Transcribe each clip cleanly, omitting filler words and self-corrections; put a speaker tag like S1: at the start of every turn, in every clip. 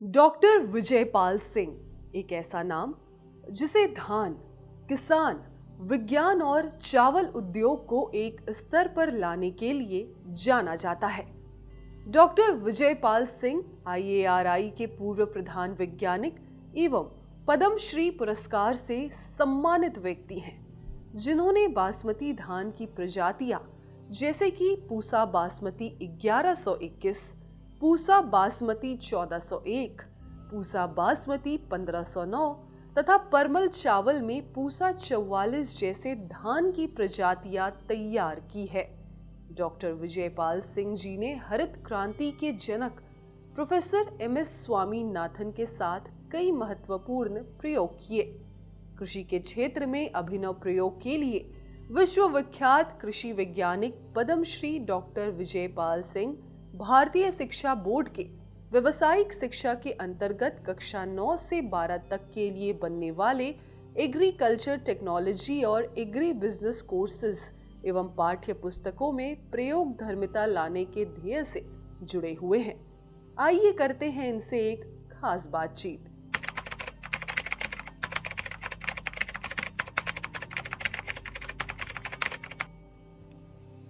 S1: Doctor Vijaypal Singh एक ऐसा नाम जिसे धान, किसान, विज्ञान और चावल उद्योग को एक स्तर पर लाने के लिए जाना जाता है। डॉक्टर विजयपाल सिंह IARI के पूर्व प्रधान वैज्ञानिक एवं पद्मश्री पुरस्कार से सम्मानित व्यक्ति हैं, जिन्होंने बासमती धान की प्रजातियां जैसे कि पूसा बासमती 1121, पूसा बासमती 1401, पूसा बासमती 1509 तथा परमल चावल में पूसा 44 जैसे धान की प्रजातियां तैयार की है। डॉक्टर विजयपाल सिंह जी ने हरित क्रांति के जनक प्रोफेसर MS स्वामीनाथन के साथ कई महत्वपूर्ण प्रयोग किए। कृषि के क्षेत्र में अभिनव प्रयोग के लिए विश्वविख्यात कृषि वैज्ञानिक पद्मश्री डॉक्टर विजयपाल सिंह भारतीय शिक्षा बोर्ड के व्यवसायिक शिक्षा के अंतर्गत कक्षा 9 से 12 तक के लिए बनने वाले एग्रीकल्चर टेक्नोलॉजी और एग्री बिजनेस कोर्सेज एवं पाठ्य पुस्तकों में प्रयोग धर्मिता लाने के ध्येय से जुड़े हुए हैं। आइए करते हैं इनसे एक खास बातचीत।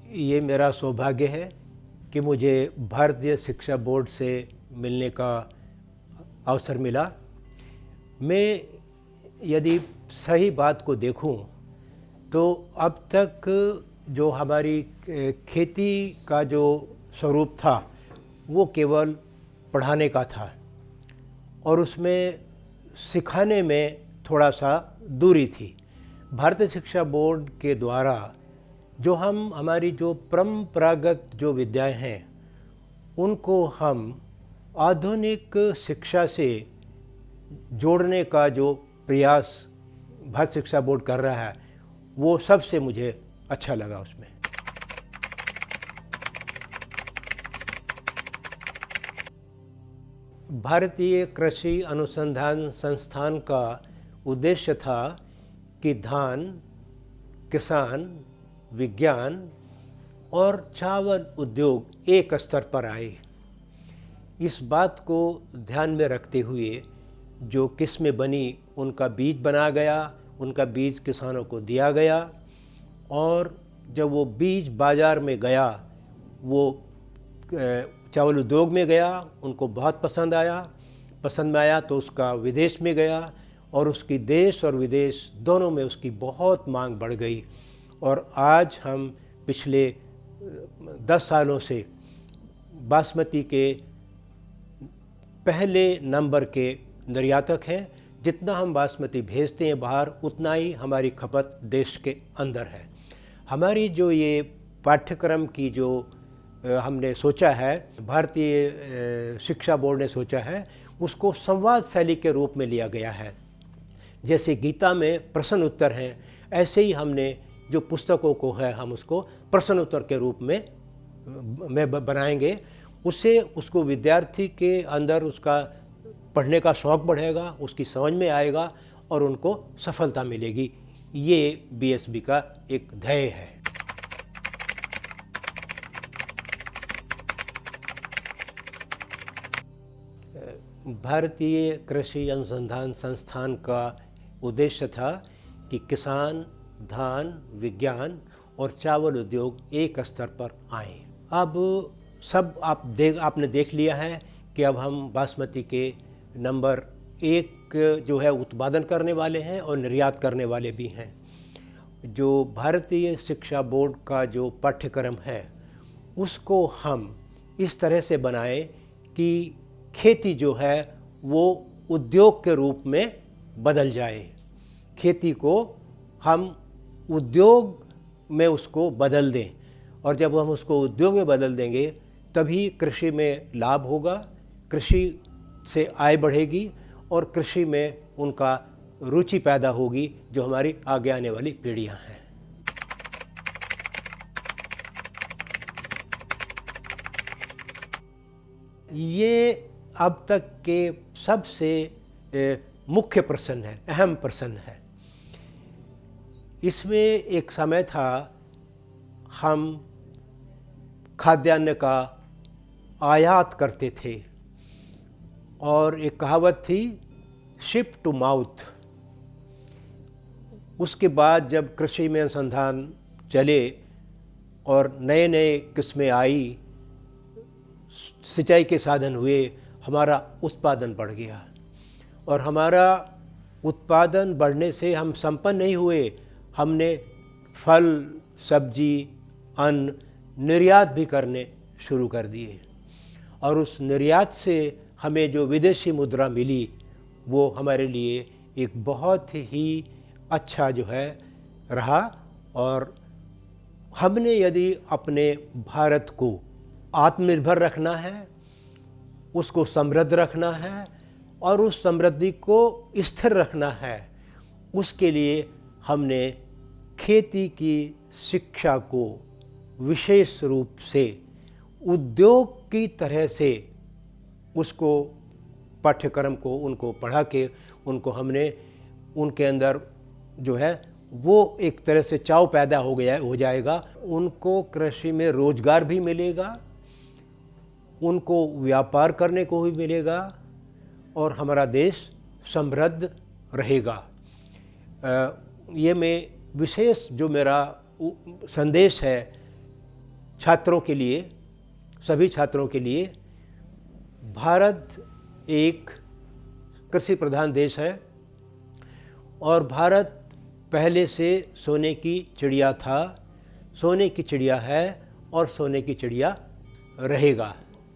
S2: ये मेरा सौभाग्य है कि मुझे भारतीय शिक्षा बोर्ड से मिलने का अवसर मिला। मैं यदि सही बात को देखूं तो अब तक जो हमारी खेती का जो स्वरूप था वो केवल पढ़ाने का था और उसमें सिखाने में थोड़ा सा दूरी थी। भारतीय शिक्षा बोर्ड के द्वारा जो हमारी जो परंपरागत जो विद्याएं हैं उनको हम आधुनिक शिक्षा से जोड़ने का जो प्रयास भारत शिक्षा बोर्ड कर रहा है वो सबसे मुझे अच्छा लगा। उसमें भारतीय कृषि अनुसंधान संस्थान का उद्देश्य था कि धान, किसान, विज्ञान और चावल उद्योग एक स्तर पर आए। इस बात को ध्यान में रखते हुए जो किस्में बनी उनका बीज बना गया, उनका बीज किसानों को दिया गया और जब वो बीज बाज़ार में गया, वो चावल उद्योग में गया, उनको बहुत पसंद आया तो उसका विदेश में गया और उसकी देश और विदेश दोनों में उसकी बहुत मांग बढ़ गई। और आज हम पिछले 10 सालों से बासमती के पहले नंबर के निर्यातक हैं। जितना हम बासमती भेजते हैं बाहर उतना ही हमारी खपत देश के अंदर है। हमारी जो ये पाठ्यक्रम की जो हमने सोचा है, भारतीय शिक्षा बोर्ड ने सोचा है, उसको संवाद शैली के रूप में लिया गया है। जैसे गीता में प्रश्न उत्तर हैं, ऐसे ही हमने जो पुस्तकों को है हम उसको प्रश्न उत्तर के रूप में बनाएंगे। उससे उसको विद्यार्थी के अंदर उसका पढ़ने का शौक़ बढ़ेगा, उसकी समझ में आएगा और उनको सफलता मिलेगी। ये BSB का एक ध्येय है। भारतीय कृषि अनुसंधान संस्थान का उद्देश्य था कि किसान, धान, विज्ञान और चावल उद्योग एक स्तर पर आए। अब सब आपने देख लिया है कि अब हम बासमती के नंबर 1 जो है उत्पादन करने वाले हैं और निर्यात करने वाले भी हैं। जो भारतीय शिक्षा बोर्ड का जो पाठ्यक्रम है उसको हम इस तरह से बनाए कि खेती जो है वो उद्योग के रूप में बदल जाए। खेती को हम उद्योग में उसको बदल दें और जब हम उसको उद्योग में बदल देंगे तभी कृषि में लाभ होगा, कृषि से आय बढ़ेगी और कृषि में उनका रुचि पैदा होगी जो हमारी आगे आने वाली पीढ़ियां हैं। ये अब तक के सबसे मुख्य प्रश्न है, अहम प्रश्न है। इसमें एक समय था हम खाद्यान्न का आयात करते थे और एक कहावत थी शिप टू माउथ। उसके बाद जब कृषि में अनुसंधान चले और नए नए किस्में आई, सिंचाई के साधन हुए, हमारा उत्पादन बढ़ गया। और हमारा उत्पादन बढ़ने से हम संपन्न नहीं हुए, हमने फल, सब्जी, अन्न निर्यात भी करने शुरू कर दिए। और उस निर्यात से हमें जो विदेशी मुद्रा मिली वो हमारे लिए एक बहुत ही अच्छा जो है रहा। और हमने यदि अपने भारत को आत्मनिर्भर रखना है, उसको समृद्ध रखना है और उस समृद्धि को स्थिर रखना है, उसके लिए हमने खेती की शिक्षा को विशेष रूप से उद्योग की तरह से उसको पाठ्यक्रम को उनको पढ़ा के उनको हमने उनके अंदर जो है वो एक तरह से चाव पैदा हो जाएगा। उनको कृषि में रोजगार भी मिलेगा, उनको व्यापार करने को भी मिलेगा और हमारा देश समृद्ध रहेगा। ये मैं विशेष जो मेरा संदेश है छात्रों के लिए, सभी छात्रों के लिए, भारत एक कृषि प्रधान देश है और भारत पहले से सोने की चिड़िया था, सोने की चिड़िया है और सोने की चिड़िया रहेगा।